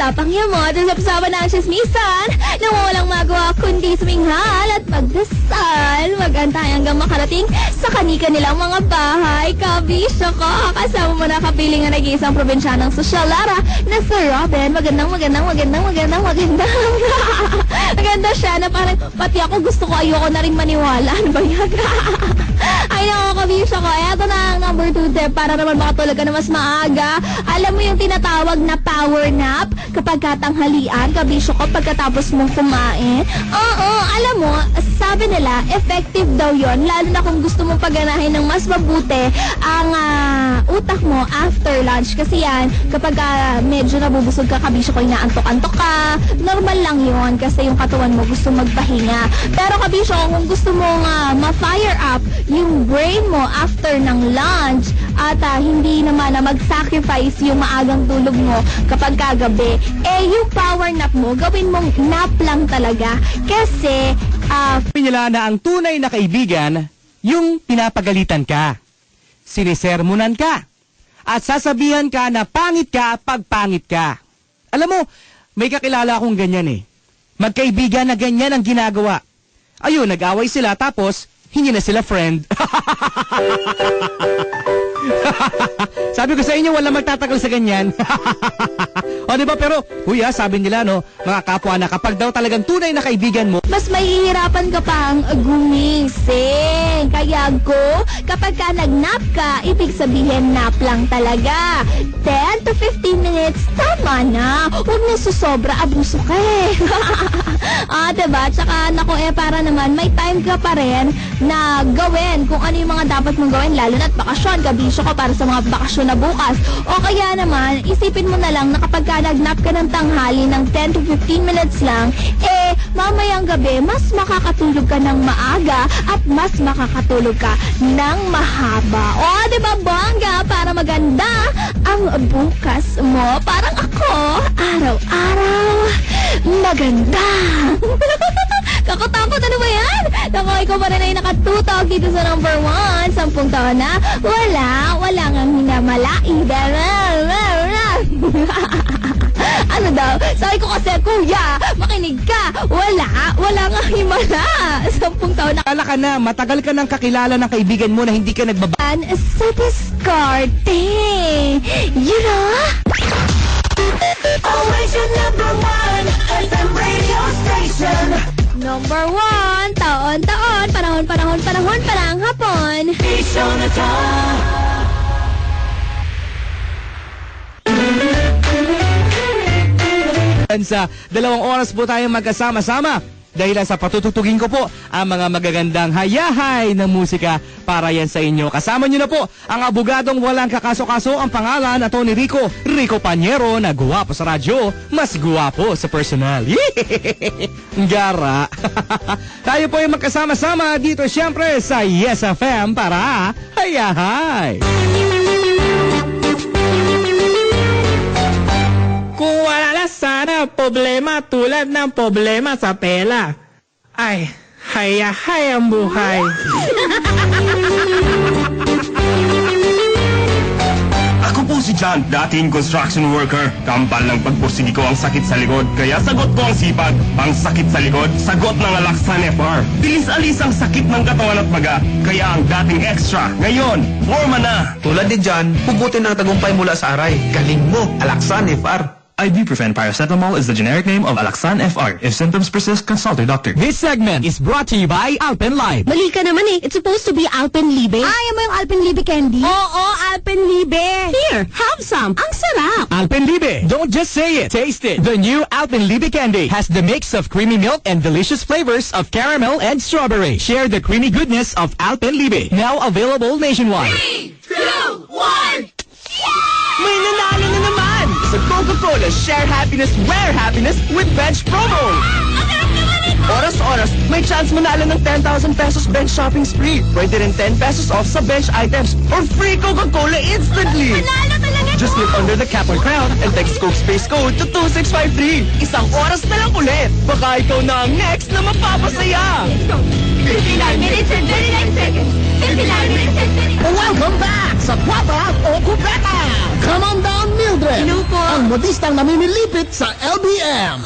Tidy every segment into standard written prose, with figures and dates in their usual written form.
usapang yamot at sapsama ng chismisan na walang magawa kundi suminghal at magdasal. Magantay hanggang makarating sa kanika nilang mga bahay. Kabisyo ko, kasama mo na kapiling na nag-iisang probinsyanang sosyal Lara na si Robin. Maganda siya na parang pati ako gusto ko, ayoko na rin maniwala. Ano ba yan? Ay nako, kabisyo ko. Eto na ang number 2 tip para naman makatulog ka na mas maaga. Alam mo yung tinatawag na power nap kapag katanghalian, kabisyo ko, pagkatapos mong kumain? Oo, alam mo, sabi nila, effective daw yon, lalo na kung gusto mong pagganahin ng mas mabuti ang utak mo after lunch. Kasi yan, kapag medyo nabubusog ka, kabisyo ko, inaantok-antok ka, normal lang yon kasi yung katawan mo gusto magpahinga. Pero kabisyo ko, kung gusto mong ma-fire up yung brain mo after ng lunch at hindi naman na mag-sacrifice yung maagang tulog mo kapag kagabi, yung power nap mo, gawin mong nap lang talaga. Kasi, nila na ang tunay na kaibigan, yung pinapagalitan ka, sinisermonan ka, at sasabihan ka na pangit ka pag pangit ka. Alam mo, may kakilala akong ganyan eh. Magkaibigan na ganyan ang ginagawa. Ayun, nag-away sila tapos hindi na sila friend. Sabi ko sa inyo, wala magtatagal sa ganyan. O diba, pero kuya, sabi nila no, mga kapwa na kapag daw talagang tunay na kaibigan mo, mas mahihirapan ka pang gumising. Kaya go, kapag ka nag-nap ka, ibig sabihin nap lang talaga. 10 to 15 minutes, tama na. Huwag na susobra, abuso ka eh. Diba? Tsaka, naku para naman, may time ka pa rin na gawin kung ano yung mga dapat mong gawin, lalo na't bakasyon, kabisyo ko para sa mga bakasyon na bukas. O kaya naman, isipin mo na lang na kapag ka nag-nap ka ng tanghali ng 10 to 15 minutes lang, mamayang gabi, mas makakatulog ka ng maaga at mas makakatulog ka ng mahaba. O, diba, bongga, para maganda ang bukas mo. Parang ako, araw-araw, maganda. Kakotakot, ano ba yan? Naku, ikaw pa rin ay nakatutog dito sa number 1. 10 taon na, wala nga hinamalait. Ano daw? Sabi ko kasi, kuya, makinig ka. Wala nga himala. 10 taon na. kala ka na, matagal ka nang kakilala ng kaibigan mo na hindi ka nagbaba. Sa diskarte. You know? Always your number 1 FM radio station. Number 1, taon-taon, panahon pa lang hapon. Station na to. Sa 2 oras po tayo magkasama-sama dahil sa patutugtugin ko po ang mga magagandang hayahay ng musika para yan sa inyo. Kasama nyo na po ang abogadong walang kakaso-kaso, ang pangalan na Tony Rico Panyero, na guwapo sa radyo, mas guwapo sa personal. Gara. Tayo po yung magkasama-sama dito siyempre sa Yes FM para hayahay. Kung wala na sana problema tulad ng problema sa pela, ay, hayahay ang buhay. Ako po si John, dating construction worker. Kampal ng pagpursigi ko ang sakit sa likod, kaya sagot ko ang sipag. Ang sakit sa likod, sagot ng Alaxan FR. Bilis-alis ang sakit ng katawan at maga, kaya ang dating extra, ngayon, forma na. Tulad ni John, hugutin ang tagumpay mula sa aray. Galing mo, Alaxan FR. Ibuprofen paracetamol is the generic name of Alaxan FR. If symptoms persist, consult your doctor. This segment is brought to you by Alpenlibe. Mali ka naman eh. It's supposed to be Alpenlibe. Ayaw mo yung Alpenlibe candy? Oo, Alpenlibe. Here, have some. Ang sarap. Alpenlibe. Don't just say it. Taste it. The new Alpenlibe candy has the mix of creamy milk and delicious flavors of caramel and strawberry. Share the creamy goodness of Alpenlibe. Now available nationwide. 3, 2, 1. May nanalo na naman sa Coca-Cola Share Happiness, Wear Happiness with Bench Promo. Oras-oras, may chance manalo ng 10,000 pesos bench shopping spree. Pwede rin 10 pesos off sa bench items or free Coca-Cola instantly. Nanalo talaga. Just look under the cap or crown and text Coke Space Code to 2653. Isang oras na lang ulit. Baka ikaw na ang next na mapapasaya. 59 minutes and 39 seconds. Welcome back sa Papa o Kubeta! Come on down, Mildred! Ang modistang namimilipit sa LBM!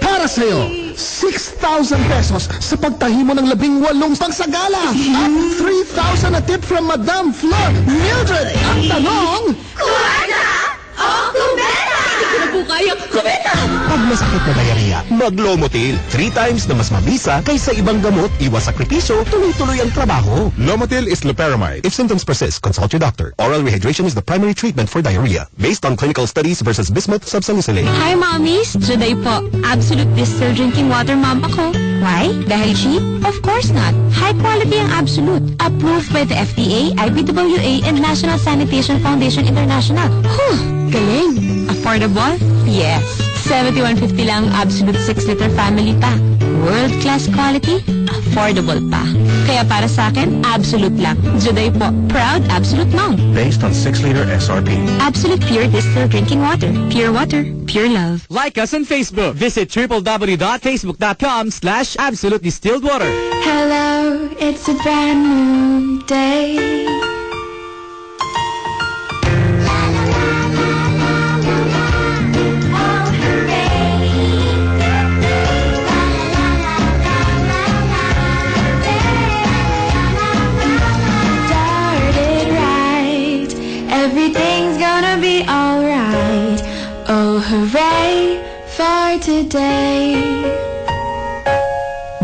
Para sa'yo, 6,000 pesos sa pagtahi mo ng 18 pangsagala at 3,000 na tip from Madame Flor Mildred! Ang tanong... Pag masakit na diarrhea, mag-Lomotil. 3 times na mas mabisa kaysa ibang gamot, iwas sakripisyo, tuloy-tuloy ang trabaho. Lomotil is loperamide. If symptoms persist, consult your doctor. Oral rehydration is the primary treatment for diarrhea, based on clinical studies versus bismuth subsalicylate. Hi, mommies! Juday po. Absolute distilled drinking water mom ako. Why? Dahil cheap? Of course not. High quality ang Absolute. Approved by the FDA, IBWA, and National Sanitation Foundation International. Whew! Galing! Affordable? Yes. 71.50 lang ang Absolute 6-liter family pack. World-class quality? Affordable pa. Kaya para sa akin, Absolute lang. Juday po. Proud Absolute mom. Based on 6-liter SRP. Absolute pure distilled drinking water. Pure water. Pure love. Like us on Facebook. Visit www.facebook.com/Absolute Distilled Water. Hello, it's a brand new day. Started right, everything's gonna be alright. Oh, hooray for today.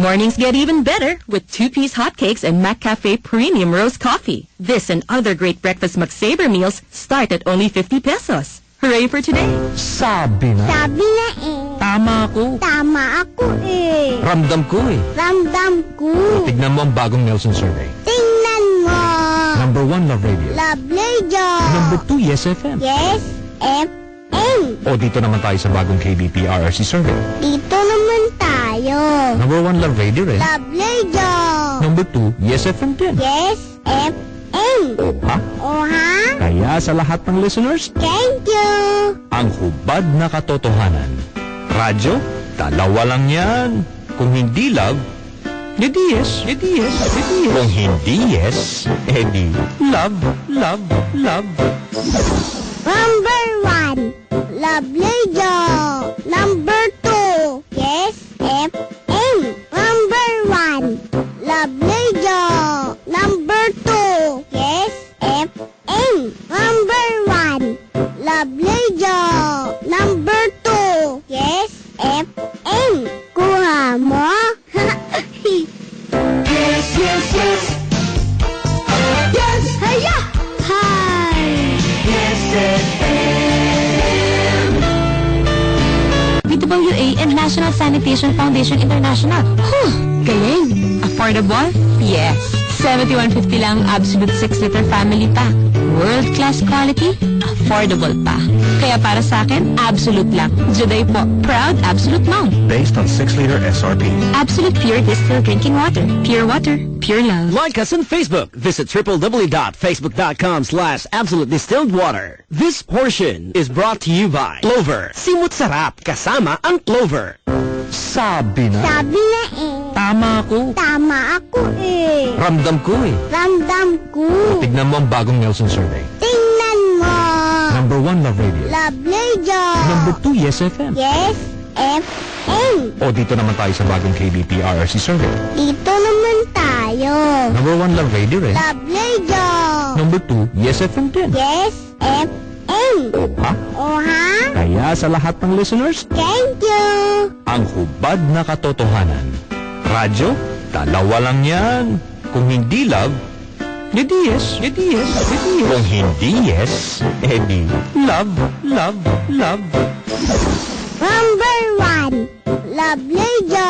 Mornings get even better with 2-piece hotcakes and McCafe Premium Roast Coffee. This and other great breakfast McSaver meals start at only 50 pesos. Hooray for today! Sabi na. Sabi na eh. Tama ako. Tama ako eh. Ramdam ko eh. Ramdam ko. Tignan mo ang bagong Nelson Survey. Tingnan mo. Number 1, Love Radio. Love Radio. Number 2, Yes FM. Yes, FM. O dito naman tayo sa bagong KBP RRC Survey. Dito naman tayo. Number 1, Love Radio rin. Love Radio. Number 2, Yes FM din. Yes, FM. Ha? O ha? Kaya sa lahat ng listeners, Thank you. ang hubad na katotohanan. Radyo, dalawa lang yan. Kung hindi love, edi yes, edi yes, edi yes. Kung hindi yes, edi love, love, love. Number 1, Love Radio. Number 2, Yes, FM. Number 1, Love Radio. Number 2, Yes, FM. Number 1, Love Radio. Number 2, Yes, FM. Kuha mo? Yes, yes, yes. Yes, hiya! Hi! Yes, BWA and National Sanitation Foundation International. Whew! Galing! Affordable? Yes. 71.50 lang ang Absolute 6-liter family pack. World-class quality? Affordable pa. Kaya para sa akin, Absolute lang. Juday po. Proud Absolute mom. Based on 6-liter SRP. Absolute pure distilled drinking water. Pure water. Pure love. Like us on Facebook. Visit www.facebook.com/Absolute Distilled Water. This portion is brought to you by Clover. Simut sarap kasama ang Clover. Sabi na. Sabi na eh. Tama ako. Tama ako eh. Ramdam ko eh. Ramdam ko. Tignan mo ang bagong Nelson Survey. Tingnan mo. Number 1, Love Radio. Love Radio. Number 2, Yes FM. Yes, FM. O dito naman tayo sa bagong KBP RRC Survey. Dito naman tayo. Number 1, Love Radio rin. Love Radio. Number 2, Yes FM din. Yes, FM. Ha? O ha? Kaya sa lahat ng listeners, Thank you. ang hubad na katotohanan. Radyo, dalawa lang yan. Kung hindi love, edi yes, edi yes, edi yes. Kung hindi yes, edi love, love, love. Number 1, Love Radio.